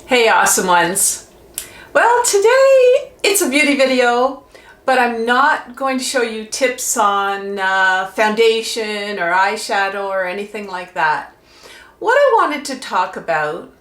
Hey awesome ones. Well, today it's a beauty video, but I'm not going to show you tips on foundation or eyeshadow or anything like that. What I wanted to talk about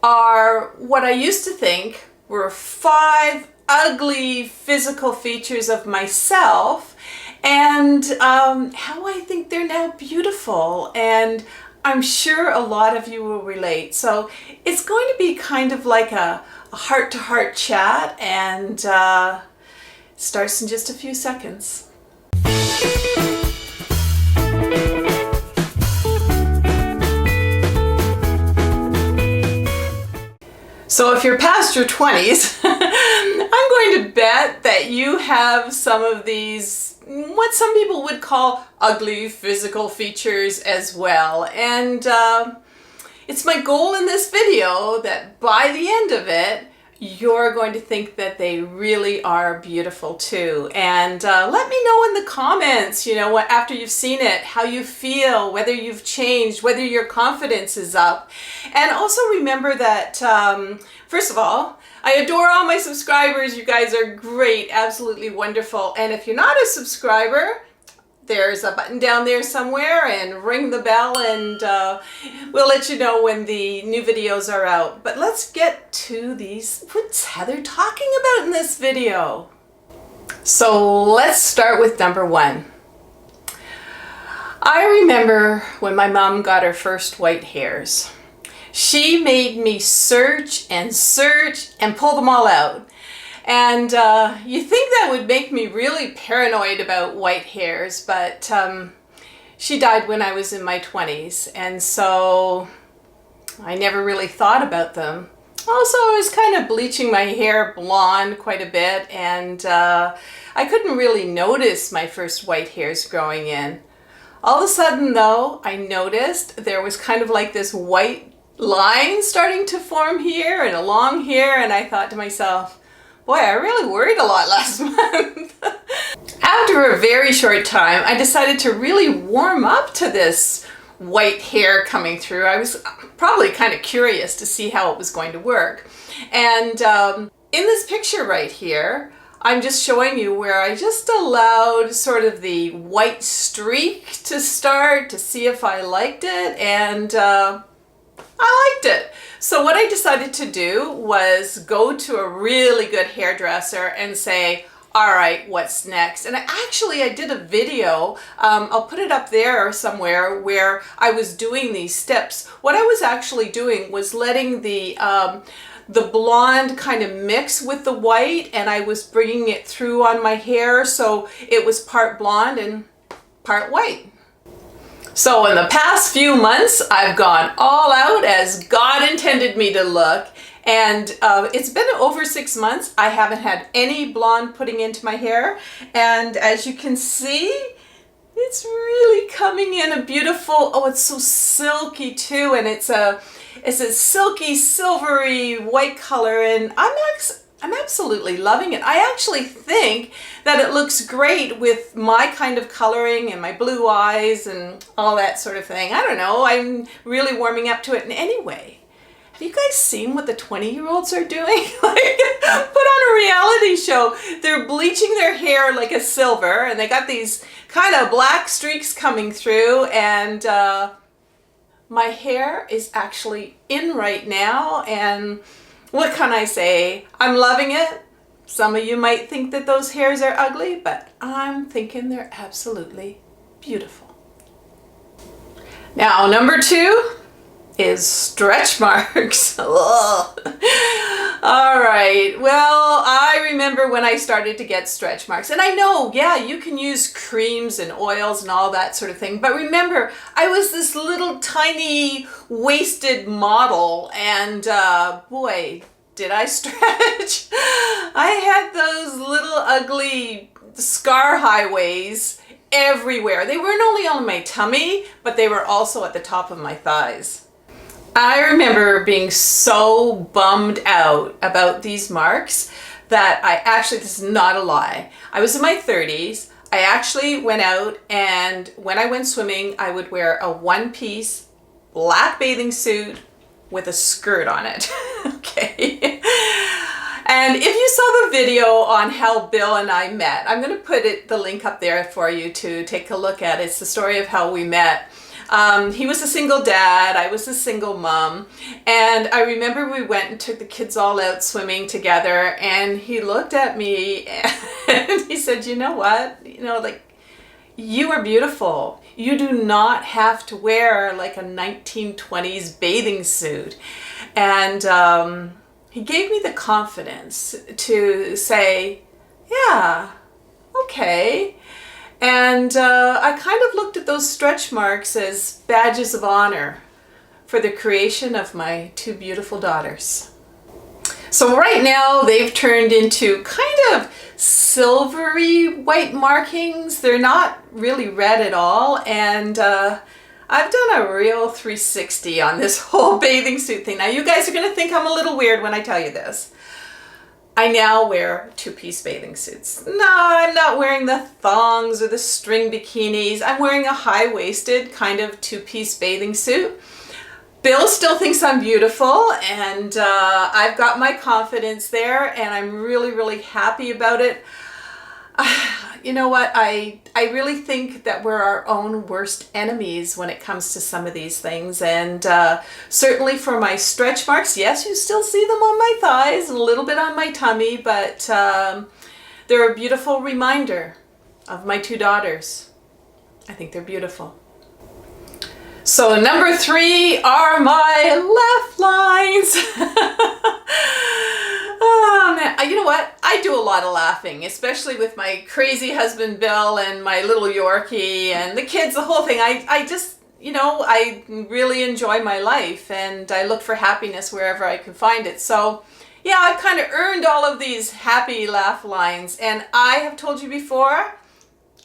are what I used to think were 5 ugly physical features of myself and how I think they're now beautiful, and I'm sure a lot of you will relate. So it's going to be kind of like a heart-to-heart chat, and it starts in just a few seconds. So if you're past your 20s, I'm going to bet that you have some of these, what some people would call ugly physical features as well. And it's my goal in this video that by the end of it, you're going to think that they really are beautiful too. And let me know in the comments, after you've seen it, how you feel, whether you've changed, whether your confidence is up. And also remember that, first of all, I adore all my subscribers. You guys are great, absolutely wonderful. And if you're not a subscriber, there's a button down there somewhere, and ring the bell, and we'll let you know when the new videos are out. But let's get to these. What's Heather talking about in this video? So let's start with number 1. I remember when my mom got her first white hairs. She made me search and pull them all out. And you think that would make me really paranoid about white hairs, but she died when I was in my 20s, and so I never really thought about them. Also, I was kind of bleaching my hair blonde quite a bit, and I couldn't really notice my first white hairs growing in. All of a sudden, though, I noticed there was kind of like this white line starting to form here and along here, and I thought to myself, boy, I really worried a lot last month. After a very short time, I decided to really warm up to this white hair coming through. I was probably kind of curious to see how it was going to work. And in this picture right here, I'm just showing you where I just allowed sort of the white streak to start to see if I liked it, and I liked it. So what I decided to do was go to a really good hairdresser and say, all right, what's next? And I did a video, I'll put it up there somewhere, where I was doing these steps. What I was actually doing was letting the blonde kind of mix with the white, and I was bringing it through on my hair, so it was part blonde and part white. So in the past few months, I've gone all out as God intended me to look. And it's been over 6 months. I haven't had any blonde putting into my hair. And as you can see, it's really coming in a beautiful, oh, it's so silky too. And it's a silky, silvery white color. And I'm absolutely loving it. I actually think that it looks great with my kind of coloring and my blue eyes and all that sort of thing. I don't know, I'm really warming up to it. And anyway, have you guys seen what the 20-year-olds are doing? Like, put on a reality show. They're bleaching their hair like a silver, and they got these kind of black streaks coming through, and my hair is actually in right now, and what can I say? I'm loving it. Some of you might think that those hairs are ugly, but I'm thinking they're absolutely beautiful. Now, number 2 is stretch marks. All right. Well, I remember when I started to get stretch marks, and I know, yeah, you can use creams and oils and all that sort of thing. But remember, I was this little tiny waisted model, and boy, did I stretch. I had those little ugly scar highways everywhere. They weren't only on my tummy, but they were also at the top of my thighs. I remember being so bummed out about these marks that this is not a lie. I was in my 30s. I actually went out, and when I went swimming, I would wear a one-piece black bathing suit with a skirt on it. Okay. And if you saw the video on how Bill and I met, I'm going to put the link up there for you to take a look at. It's the story of how we met. He was a single dad, I was a single mom, and I remember we went and took the kids all out swimming together, and he looked at me and he said, you know what, like, you are beautiful. You do not have to wear like a 1920s bathing suit. And he gave me the confidence to say, yeah, okay. And I kind of looked at those stretch marks as badges of honor for the creation of my two beautiful daughters. So right now they've turned into kind of silvery white markings. They're not really red at all. And I've done a real 360 on this whole bathing suit thing. Now you guys are going to think I'm a little weird when I tell you this. I now wear two-piece bathing suits. No, I'm not wearing the thongs or the string bikinis. I'm wearing a high-waisted kind of two-piece bathing suit. Bill still thinks I'm beautiful, and I've got my confidence there, and I'm really, really happy about it. You know what? I really think that we're our own worst enemies when it comes to some of these things. And certainly for my stretch marks, yes, you still see them on my thighs and a little bit on my tummy, but they're a beautiful reminder of my two daughters. I think they're beautiful. So number 3 are my laugh lines. Oh man, you know what? I do a lot of laughing, especially with my crazy husband Bill and my little Yorkie and the kids, the whole thing. I just, I really enjoy my life, and I look for happiness wherever I can find it. So yeah, I've kind of earned all of these happy laugh lines, and I have told you before,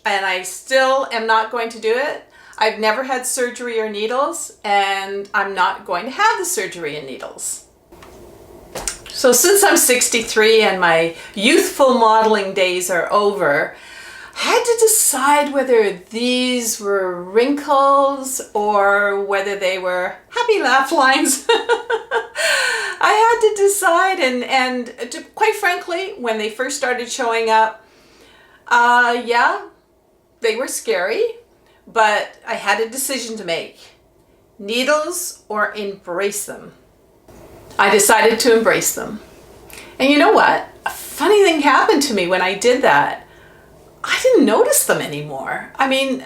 and I still am not going to do it. I've never had surgery or needles, and I'm not going to have the surgery and needles. So since I'm 63 and my youthful modeling days are over, I had to decide whether these were wrinkles or whether they were happy laugh lines. I had to decide, and quite frankly, when they first started showing up, yeah, they were scary, but I had a decision to make. Needles or embrace them. I decided to embrace them. And you know what? A funny thing happened to me when I did that. I didn't notice them anymore. I mean,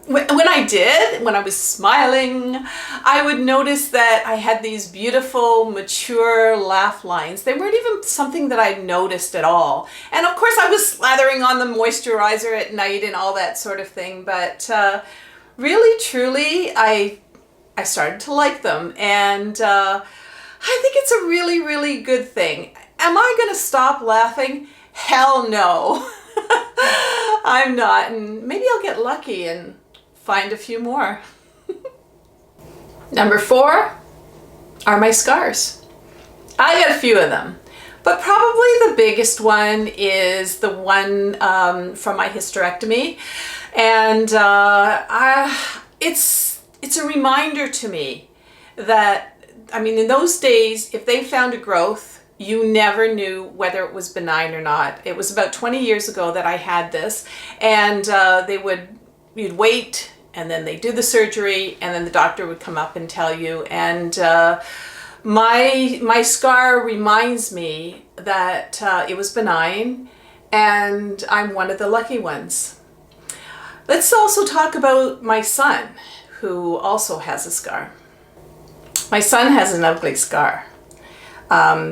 when I was smiling, I would notice that I had these beautiful, mature laugh lines. They weren't even something that I noticed at all. And of course I was slathering on the moisturizer at night and all that sort of thing. But really, truly, I started to like them. And I think it's a really, really good thing. Am I going to stop laughing? Hell no. I'm not. And maybe I'll get lucky and find a few more. Number 4 are my scars. I got a few of them. But probably the biggest one is the one from my hysterectomy. And it's a reminder to me that, I mean, in those days, if they found a growth, you never knew whether it was benign or not. It was about 20 years ago that I had this, and you'd wait, and then they'd do the surgery, and then the doctor would come up and tell you. And my scar reminds me that it was benign, and I'm one of the lucky ones. Let's also talk about my son, who also has a scar. My son has an ugly scar.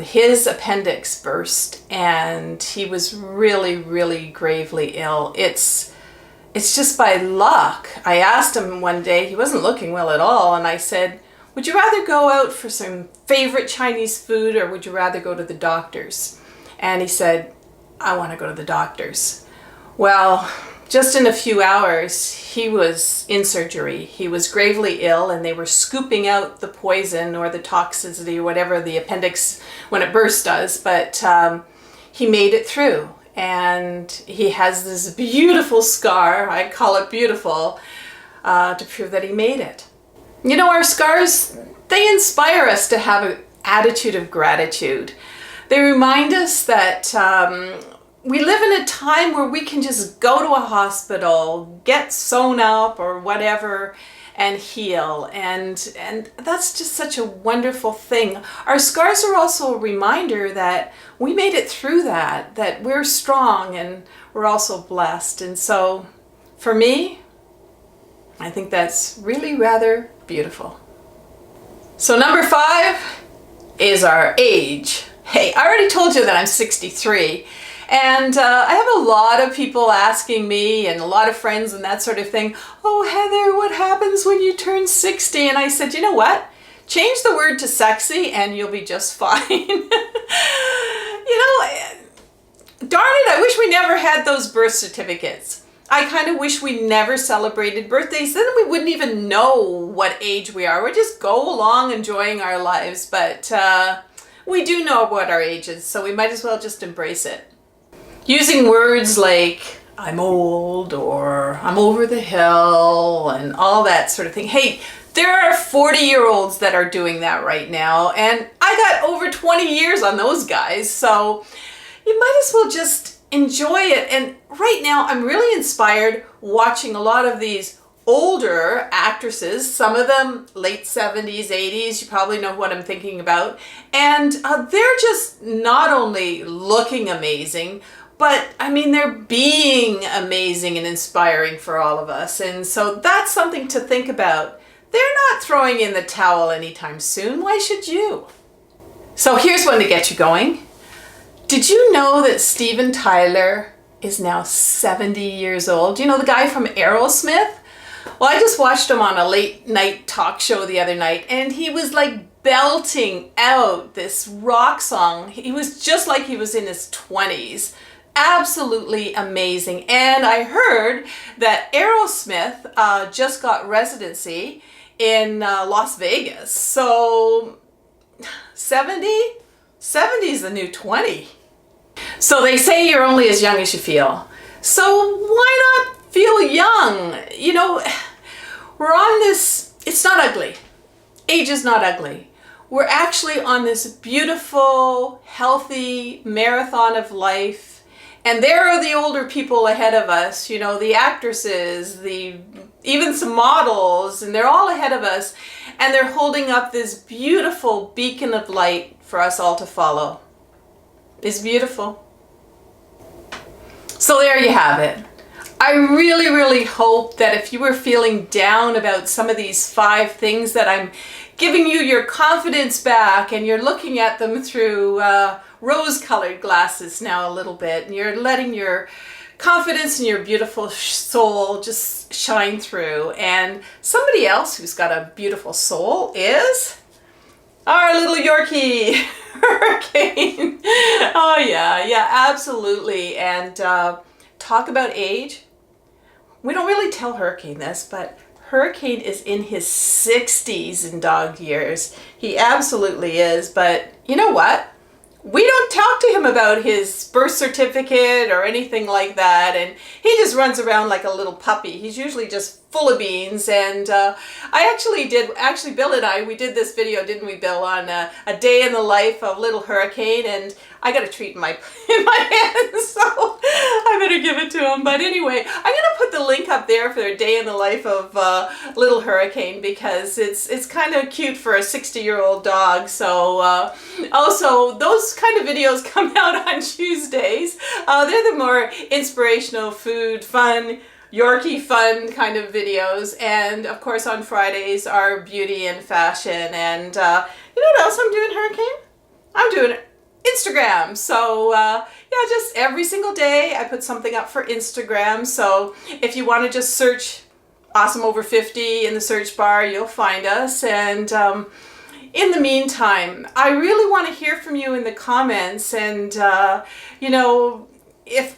His appendix burst, and he was really, really gravely ill. It's just by luck. I asked him one day, he wasn't looking well at all, and I said, would you rather go out for some favorite Chinese food, or would you rather go to the doctor's? And he said, I want to go to the doctor's. Well, just in a few hours, he was in surgery. He was gravely ill, and they were scooping out the poison or the toxicity or whatever the appendix when it bursts does. But he made it through, and he has this beautiful scar, I call it beautiful, to prove that he made it. You know, our scars, they inspire us to have an attitude of gratitude. They remind us that we live in a time where we can just go to a hospital, get sewn up or whatever, and heal. And that's just such a wonderful thing. Our scars are also a reminder that we made it through that we're strong and we're also blessed. And so for me, I think that's really rather beautiful. So number 5 is our age. Hey, I already told you that I'm 63. And I have a lot of people asking me and a lot of friends and that sort of thing, oh Heather, what happens when you turn 60? And I said, you know what? Change the word to sexy and you'll be just fine. You know, darn it, I wish we never had those birth certificates. I kind of wish we never celebrated birthdays. Then we wouldn't even know what age we are. We'd just go along enjoying our lives. But we do know what our age is, so we might as well just embrace it. Using words like, I'm old, or I'm over the hill, and all that sort of thing. Hey, there are 40-year-olds that are doing that right now, and I got over 20 years on those guys, so you might as well just enjoy it. And right now, I'm really inspired watching a lot of these older actresses, some of them late 70s, 80s, you probably know what I'm thinking about, and they're just not only looking amazing, but I mean, they're being amazing and inspiring for all of us. And so that's something to think about. They're not throwing in the towel anytime soon. Why should you? So here's one to get you going. Did you know that Steven Tyler is now 70 years old? You know, the guy from Aerosmith? Well, I just watched him on a late night talk show the other night, and he was like belting out this rock song. He was just like he was in his 20s. Absolutely amazing. And I heard that Aerosmith just got residency in Las Vegas. So 70? 70 is the new 20. So they say you're only as young as you feel. So why not feel young? You know, we're on this, it's not ugly. Age is not ugly. We're actually on this beautiful, healthy marathon of life. And there are the older people ahead of us, you know, the actresses, even some models, and they're all ahead of us. And they're holding up this beautiful beacon of light for us all to follow. It's beautiful. So there you have it. I really, really hope that if you were feeling down about some of these 5 things that I'm giving you your confidence back, and you're looking at them through rose-colored glasses now a little bit, and you're letting your confidence and your beautiful soul just shine through. And somebody else who's got a beautiful soul is our little Yorkie, Hurricane. Oh yeah, absolutely. And talk about age. We don't really tell Hurricane this, but Hurricane is in his 60s in dog years. He absolutely is. But you know what? We don't talk to him about his birth certificate or anything like that, and he just runs around like a little puppy. He's usually just full of beans. And actually Bill and I, we did this video, didn't we, Bill, on a day in the life of little Hurricane, and I got a treat in my hand, so I better give it to him. But anyway, I'm gonna put the link up there for a day in the life of little Hurricane, because it's kind of cute for a 60-year-old dog. So also, those kind of videos come out on Tuesdays. They're the more inspirational, food, fun, Yorkie fun kind of videos. And of course on Fridays are beauty and fashion. And you know what else I'm doing, Hurricane? I'm doing Instagram. So yeah, just every single day I put something up for Instagram. So if you want to just search Awesome Over 50 in the search bar, you'll find us. And in the meantime, I really want to hear from you in the comments. And you know,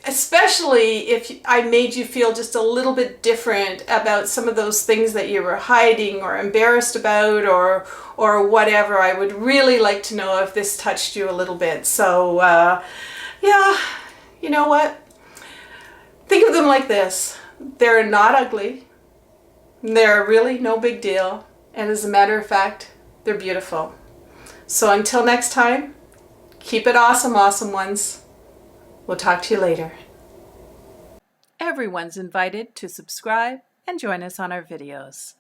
especially if I made you feel just a little bit different about some of those things that you were hiding or embarrassed about, or whatever, I would really like to know if this touched you a little bit. So yeah, you know what? Think of them like this. They're not ugly. They're really no big deal. And as a matter of fact, they're beautiful. So until next time, Keep it awesome, awesome ones. We'll talk to you later. Everyone's invited to subscribe and join us on our videos.